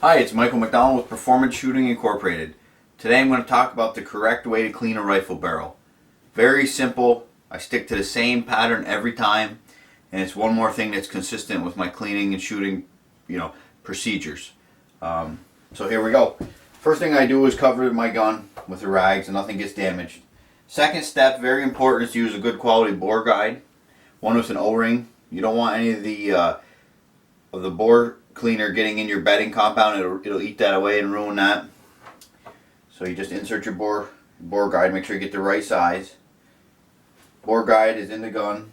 Hi, it's Michael McDonald with Performance Shooting Incorporated. Today I'm going to talk about the correct way to clean a rifle barrel. Very simple. I stick to the same pattern every time, and it's one more thing that's consistent with my cleaning and shooting, procedures. So here we go. First thing I do is cover my gun with the rags and nothing gets damaged. Second step, very important, is to use a good quality bore guide, one with an O-ring. You don't want any of the bore cleaner getting in your bedding compound. It'll eat that away and ruin that. So you just insert your bore guide, make sure you get the right size. Bore guide is in the gun.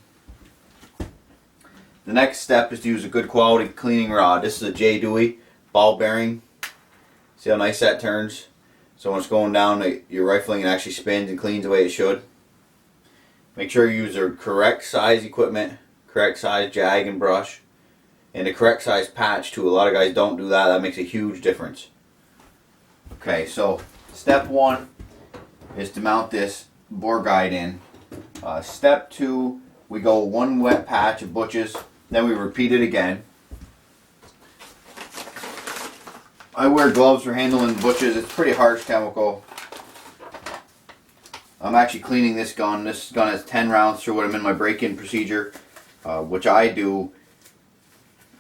The next step is to use a good quality cleaning rod. This is a J. Dewey ball bearing. See how nice that turns? So when it's going down your rifling, it actually spins and cleans the way it should. Make sure you use the correct size equipment, correct size jag and brush, and the correct size patch too. A lot of guys don't do that. That makes a huge difference. Okay, so step one is to mount this bore guide in. Step two, we go one wet patch of butches, then we repeat it again. I wear gloves for handling butches. It's pretty harsh chemical. I'm actually cleaning this gun. This gun has 10 rounds through it. I'm in my break-in procedure, which I do.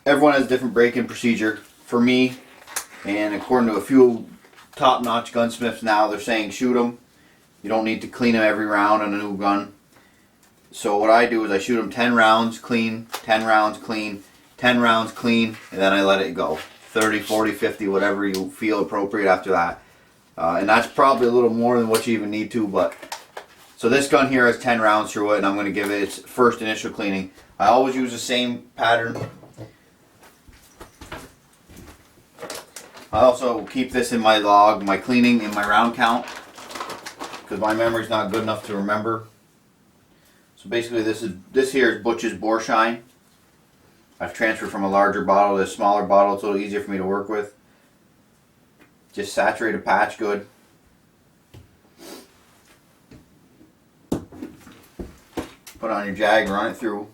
Everyone has a different break-in procedure. For me, and according to a few top-notch gunsmiths now, they're saying shoot them. You don't need to clean them every round on a new gun. So what I do is I shoot them 10 rounds clean, 10 rounds clean, 10 rounds clean, and then I let it go. 30, 40, 50, whatever you feel appropriate after that. And that's probably a little more than what you even need to, but so this gun here has 10 rounds through it, and I'm going to give it its first initial cleaning. I always use the same pattern. I also keep this in my log, my cleaning and my round count, because my memory's not good enough to remember. So basically this here is Butch's Bore Shine. I've transferred from a larger bottle to a smaller bottle. It's a little easier for me to work with. Just saturate a patch good. Put on your jag, run it through.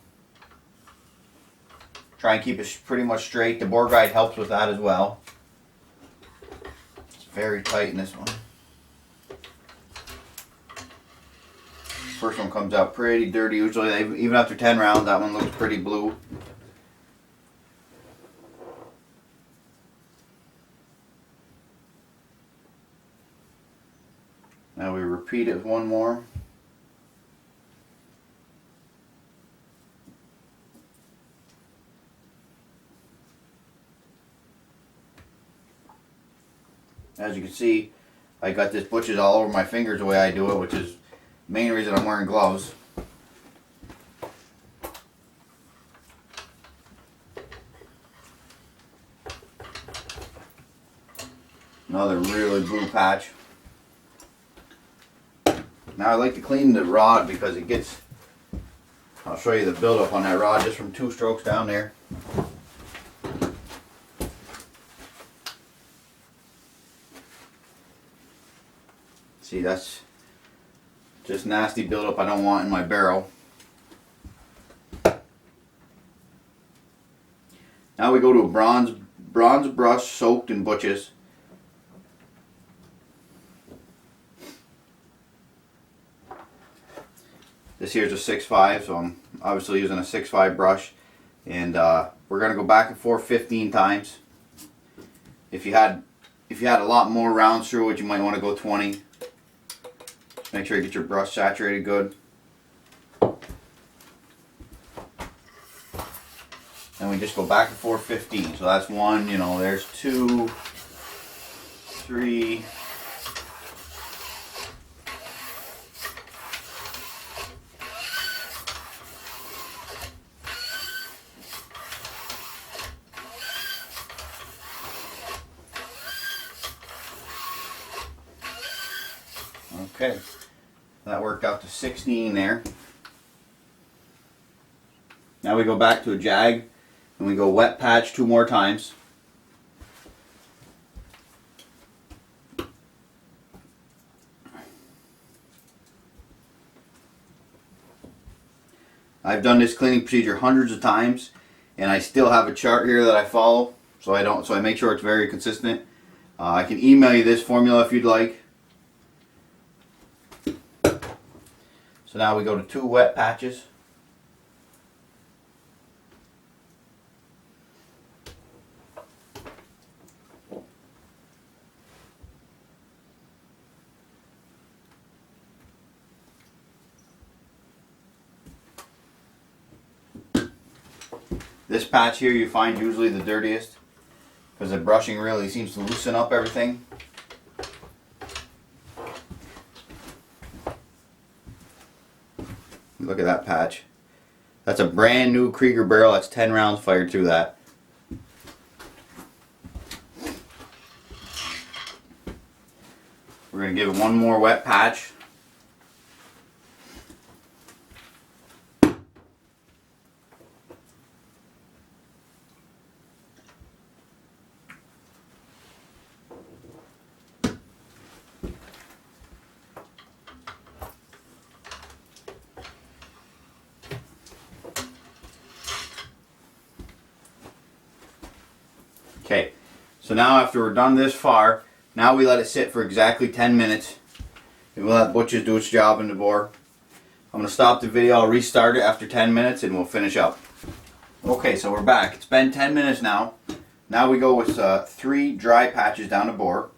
Try and keep it pretty much straight. The bore guide helps with that as well. It's very tight in this one. First one comes out pretty dirty. Usually, even after 10 rounds, that one looks pretty blue. Now we repeat it one more. As you can see, I got this butches all over my fingers the way I do it, which is the main reason I'm wearing gloves. Another really blue patch. Now I like to clean the rod because it gets, I'll show you the buildup on that rod just from 2 strokes down there. See, that's just nasty buildup I don't want in my barrel. Now we go to a bronze brush soaked in butches. This here is a 6.5, so I'm obviously using a 6.5 brush, and we're going to go back and forth 15 times. If you had a lot more rounds through it, you might want to go 20. Make sure you get your brush saturated good. And we just go back and forth 15. So that's 1, there's 2, 3, okay, that worked out to 16 there. Now we go back to a jag and we go wet patch 2 more times. I've done this cleaning procedure hundreds of times, and I still have a chart here that I follow. so I make sure it's very consistent. I can email you this formula if you'd like. So now we go to 2 wet patches. This patch here you find usually the dirtiest because the brushing really seems to loosen up everything. Look at that patch. That's a brand new Krieger barrel. That's 10 rounds fired through that. We're going to give it one more wet patch. Okay, so now after we're done this far, now we let it sit for exactly 10 minutes. And we'll let Butch's do its job in the bore. I'm going to stop the video, I'll restart it after 10 minutes and we'll finish up. Okay, so we're back. It's been 10 minutes now. Now we go with 3 dry patches down the bore.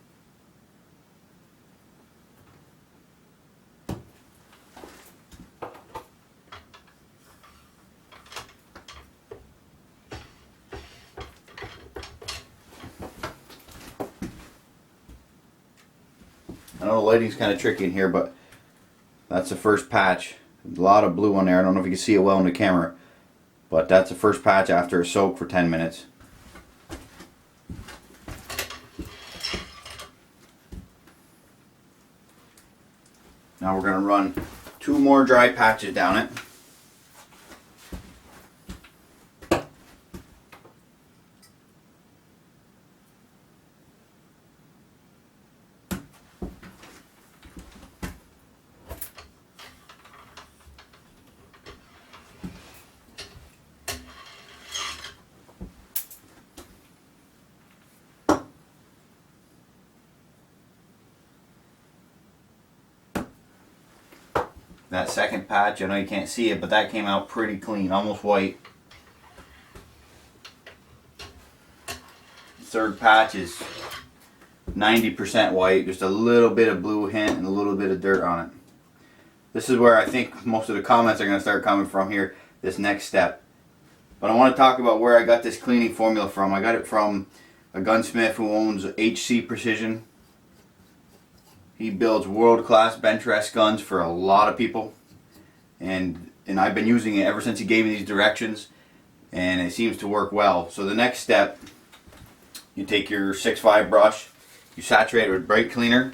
I know the lighting's kind of tricky in here, but that's the first patch. A lot of blue on there. I don't know if you can see it well in the camera, but that's the first patch after a soak for 10 minutes. Now we're going to run 2 more dry patches down it. That second patch, I know you can't see it, but that came out pretty clean, almost white. Third patch is 90% white, just a little bit of blue hint and a little bit of dirt on it. This is where I think most of the comments are going to start coming from here, this next step. But I want to talk about where I got this cleaning formula from. I got it from a gunsmith who owns HC Precision. He builds world-class bench rest guns for a lot of people, and I've been using it ever since he gave me these directions, and it seems to work well. So the next step, you take your 6.5 brush, you saturate it with brake cleaner.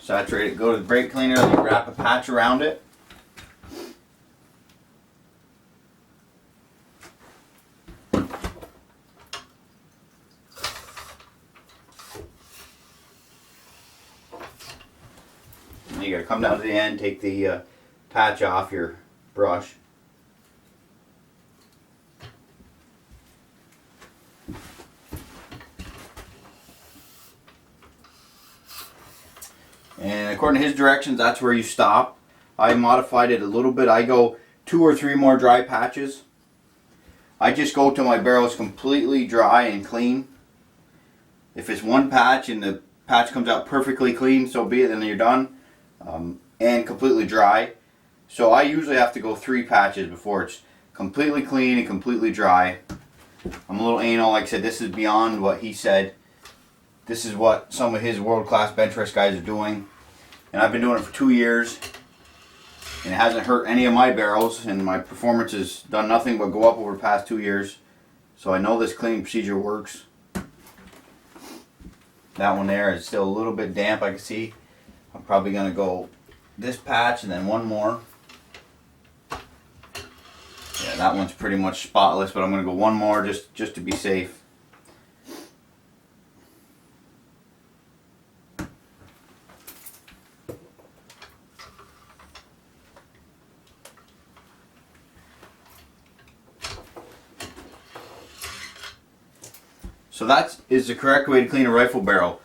Saturate it, go to the brake cleaner, then you wrap a patch around it. You gotta come down to the end, take the patch off your brush. And according to his directions, that's where you stop. I modified it a little bit. I go 2 or 3 more dry patches. I just go till my barrel is completely dry and clean. If it's one patch and the patch comes out perfectly clean, so be it, then you're done. And completely dry. So I usually have to go 3 patches before it's completely clean and completely dry. I'm a little anal, like I said, this is beyond what he said. This is what some of his world-class bench rest guys are doing. And I've been doing it for 2 years. And it hasn't hurt any of my barrels, and my performance has done nothing but go up over the past 2 years. So I know this cleaning procedure works. That one there is still a little bit damp, I can see. I'm probably going to go this patch and then one more. Yeah, that one's pretty much spotless, but I'm going to go one more just to be safe. So that is the correct way to clean a rifle barrel.